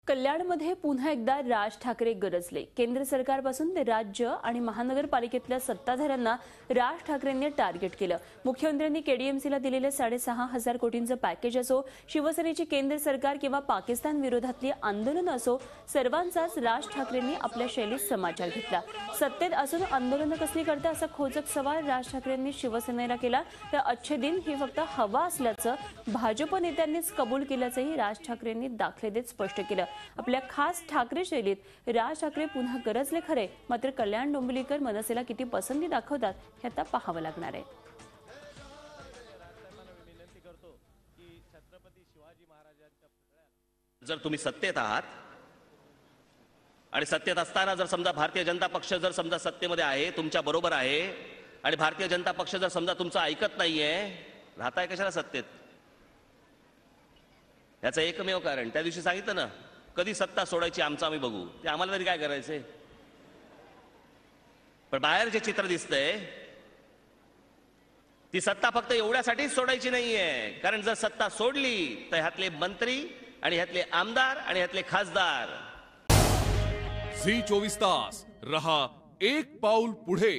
कल्याणमध्ये पुन्हा एकदा राज ठाकरे गरजले। केंद्र सरकारपासून ते राज्य आणि महानगरपालिकेतल्या सत्ताधाऱ्यांना राज ठाकरेंनी टार्गेट केलं। मुख्यमंत्र्यांनी केडीएमसीला दिलेले 6,500 कोटींचं पॅकेज असो, शिवसेनेची केंद्र सरकार किंवा पाकिस्तान विरोधातली आंदोलन असो, सर्वांचाच राज ठाकरेंनी आपल्या शैलीत समाचार घेतला। सत्तेत असून आंदोलन कसली करता असा खोचक सवाल राज ठाकरेंनी शिवसेनेला केला। तर अच्छे दिन ही फक्त हवा असल्याचं भाजप नेत्यांनीच कबूल केल्याचंही राज ठाकरेंनी दाखले देत स्पष्ट केलं। आपल्या खास ठाकरे शैलीत राज ठाकरे पुन्हा गरजले खरे, मात्र कल्याण डोंबिवलीकर मनसेला किती पसंती दाखवतात हे आता पाहावं लागणार आहे। जर तुम्ही सत्तेत आहात आणि सत्तेत असताना जर समजा भारतीय जनता पक्ष जर समजा सत्तेमध्ये आहे, तुमच्या बरोबर आहे आणि भारतीय जनता पक्ष जर समजा तुमचं ऐकत नाहीये, राहताय कशाला सत्तेत? याचं एकमेव कारण त्या दिवशी सांगितलं ना, कधी सत्ता सोडायची आमचं आम्ही बघू। ते आम्हाला तरी काय करायचंय? पण बाहेर जे चित्र दिसतंय ती सत्ता फक्त एवढ्यासाठीच सोडायची नाहीये, कारण जर सत्ता सोडली तर ह्यातले मंत्री आणि ह्यातले आमदार आणि ह्यातले खासदार। झी 24 तास रहा एक पाऊल पुढे।